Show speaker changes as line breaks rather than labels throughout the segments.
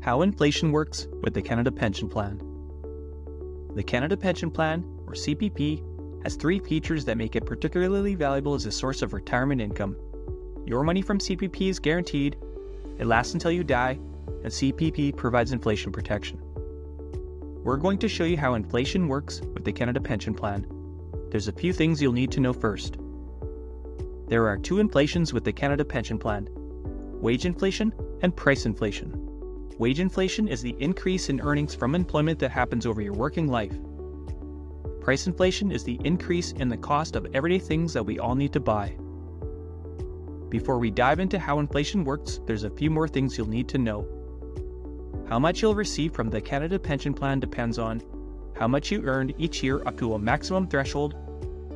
How inflation works with the Canada Pension Plan. The Canada Pension Plan, or CPP, has three features that make it particularly valuable as a source of retirement income. Your money from CPP is guaranteed, it lasts until you die, and CPP provides inflation protection. We're going to show you how inflation works with the Canada Pension Plan. There's a few things you'll need to know first. There are two inflations with the Canada Pension Plan: wage inflation and price inflation. Wage inflation is the increase in earnings from employment that happens over your working life. Price inflation is the increase in the cost of everyday things that we all need to buy. Before we dive into how inflation works, there's a few more things you'll need to know. How much you'll receive from the Canada Pension Plan depends on how much you earned each year up to a maximum threshold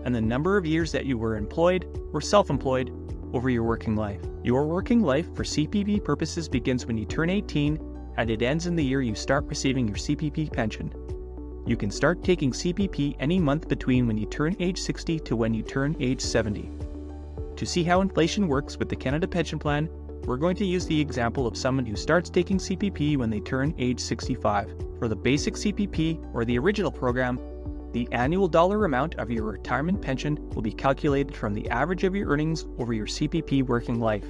and the number of years that you were employed or self-employed over your working life. Your working life for CPP purposes begins when you turn 18 and it ends in the year you start receiving your CPP pension. You can start taking CPP any month between when you turn age 60 to when you turn age 70. To see how inflation works with the Canada Pension Plan, we're going to use the example of someone who starts taking CPP when they turn age 65. For the basic CPP or the original program, the annual dollar amount of your retirement pension will be calculated from the average of your earnings over your CPP working life.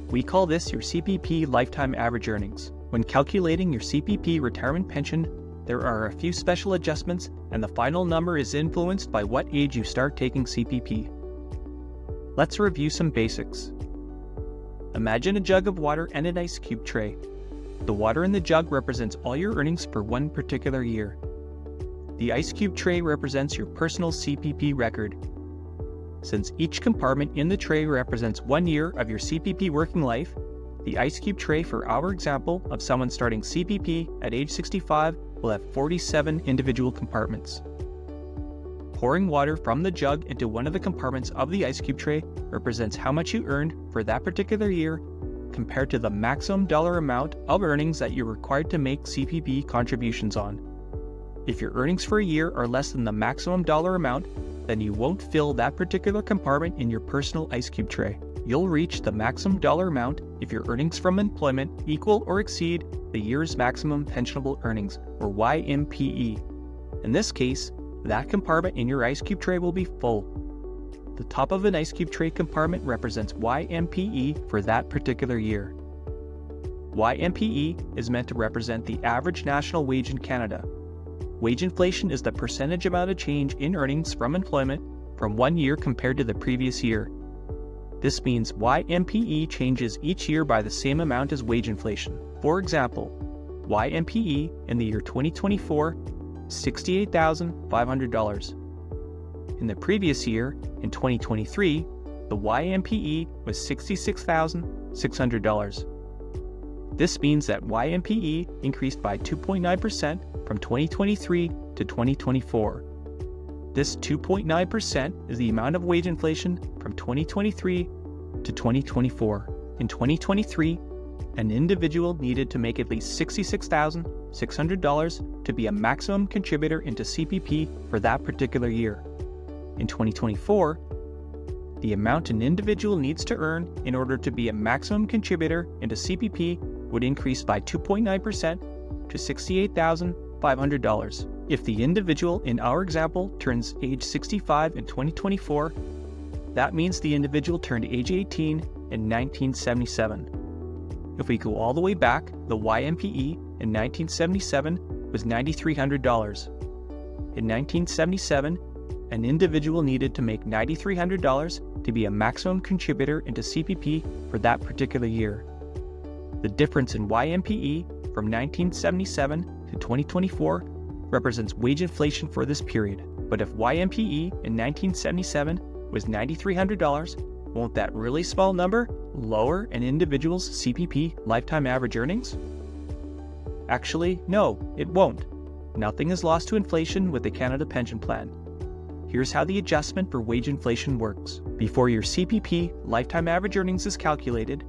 We call this your CPP lifetime average earnings. When calculating your CPP retirement pension, there are a few special adjustments, and the final number is influenced by what age you start taking CPP. Let's review some basics. Imagine a jug of water and an ice cube tray. The water in the jug represents all your earnings for one particular year. The ice cube tray represents your personal CPP record. Since each compartment in the tray represents 1 year of your CPP working life, the ice cube tray for our example of someone starting CPP at age 65 will have 47 individual compartments. Pouring water from the jug into one of the compartments of the ice cube tray represents how much you earned for that particular year compared to the maximum dollar amount of earnings that you're required to make CPP contributions on. If your earnings for a year are less than the maximum dollar amount, then you won't fill that particular compartment in your personal ice cube tray. You'll reach the maximum dollar amount if your earnings from employment equal or exceed the year's maximum pensionable earnings, or YMPE. In this case, that compartment in your ice cube tray will be full. The top of an ice cube tray compartment represents YMPE for that particular year. YMPE is meant to represent the average national wage in Canada. Wage inflation is the percentage amount of change in earnings from employment from 1 year compared to the previous year. This means YMPE changes each year by the same amount as wage inflation. For example, YMPE in the year 2024 is $68,500. In the previous year, in 2023, the YMPE was $66,600. This means that YMPE increased by 2.9% from 2023 to 2024. This 2.9% is the amount of wage inflation from 2023 to 2024. In 2023, an individual needed to make at least $66,600 to be a maximum contributor into CPP for that particular year. In 2024, the amount an individual needs to earn in order to be a maximum contributor into CPP would increase by 2.9% to $68,500. If the individual in our example turns age 65 in 2024, that means the individual turned age 18 in 1977. If we go all the way back, the YMPE in 1977 was $9,300. In 1977, an individual needed to make $9,300 to be a maximum contributor into CPP for that particular year. The difference in YMPE from 1977 to 2024 represents wage inflation for this period. But if YMPE in 1977 was $9,300, won't that really small number lower an individual's CPP lifetime average earnings? Actually, no, it won't. Nothing is lost to inflation with the Canada Pension Plan. Here's how the adjustment for wage inflation works. Before your CPP lifetime average earnings is calculated,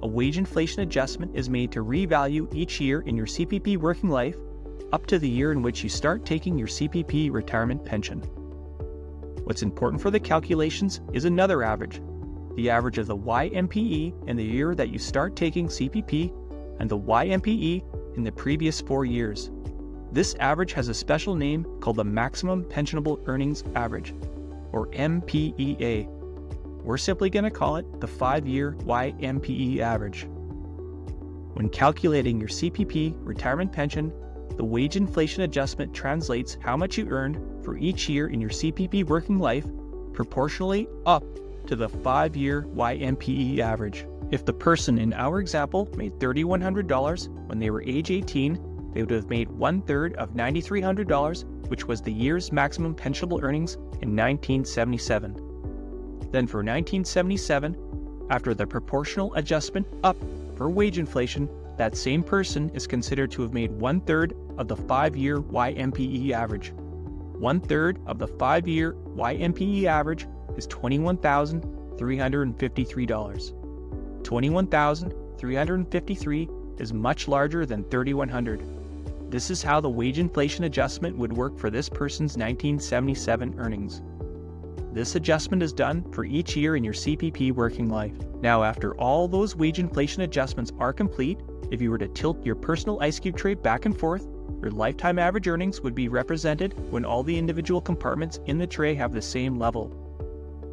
a wage inflation adjustment is made to revalue each year in your CPP working life up to the year in which you start taking your CPP retirement pension. What's important for the calculations is another average, the average of the YMPE in the year that you start taking CPP and the YMPE in the previous 4 years. This average has a special name called the Maximum Pensionable Earnings Average, or MPEA. We're simply going to call it the 5-year YMPE average. When calculating your CPP retirement pension, the wage inflation adjustment translates how much you earned for each year in your CPP working life proportionally up to the 5-year YMPE average. If the person in our example made $3,100 when they were age 18, they would have made 1/3 of $9,300, which was the year's maximum pensionable earnings in 1977. Then for 1977, after the proportional adjustment up for wage inflation, that same person is considered to have made 1/3 of the 5-year YMPE average. 1/3 of the 5-year YMPE average is $21,353. $21,353 is much larger than $3,100. This is how the wage inflation adjustment would work for this person's 1977 earnings. This adjustment is done for each year in your CPP working life. Now, after all those wage inflation adjustments are complete, if you were to tilt your personal ice cube tray back and forth, your lifetime average earnings would be represented when all the individual compartments in the tray have the same level.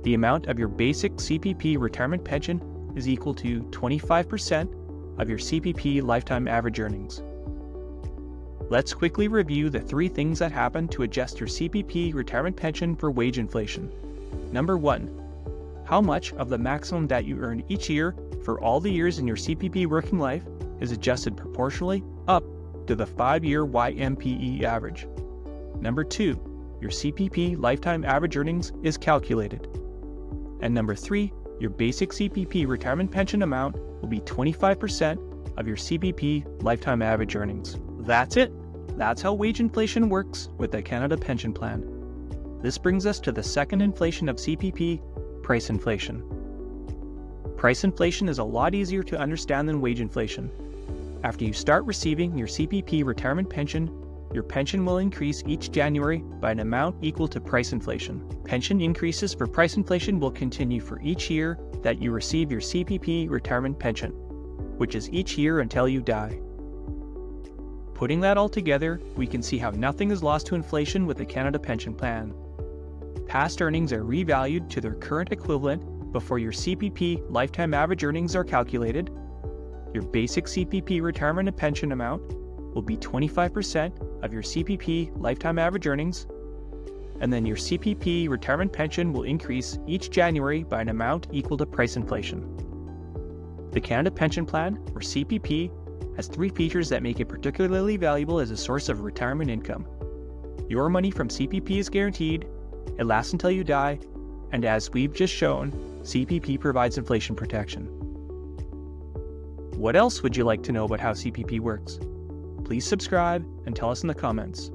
The amount of your basic CPP retirement pension is equal to 25% of your CPP lifetime average earnings. Let's quickly review the 3 things that happen to adjust your CPP retirement pension for wage inflation. Number 1, how much of the maximum that you earn each year for all the years in your CPP working life is adjusted proportionally up to the 5-year YMPE average. Number 2, your CPP lifetime average earnings is calculated. And number 3, your basic CPP retirement pension amount will be 25% of your CPP lifetime average earnings. That's it. That's how wage inflation works with the Canada Pension Plan. This brings us to the second inflation of CPP, price inflation. Price inflation is a lot easier to understand than wage inflation. After you start receiving your CPP retirement pension, your pension will increase each January by an amount equal to price inflation. Pension increases for price inflation will continue for each year that you receive your CPP retirement pension, which is each year until you die. Putting that all together, we can see how nothing is lost to inflation with the Canada Pension Plan. Past earnings are revalued to their current equivalent before your CPP lifetime average earnings are calculated. Your basic CPP retirement and pension amount will be 25% of your CPP lifetime average earnings, and then your CPP retirement pension will increase each January by an amount equal to price inflation. The Canada Pension Plan, or CPP, has 3 features that make it particularly valuable as a source of retirement income. Your money from CPP is guaranteed, it lasts until you die, and as we've just shown, CPP provides inflation protection. What else would you like to know about how CPP works? Please subscribe and tell us in the comments.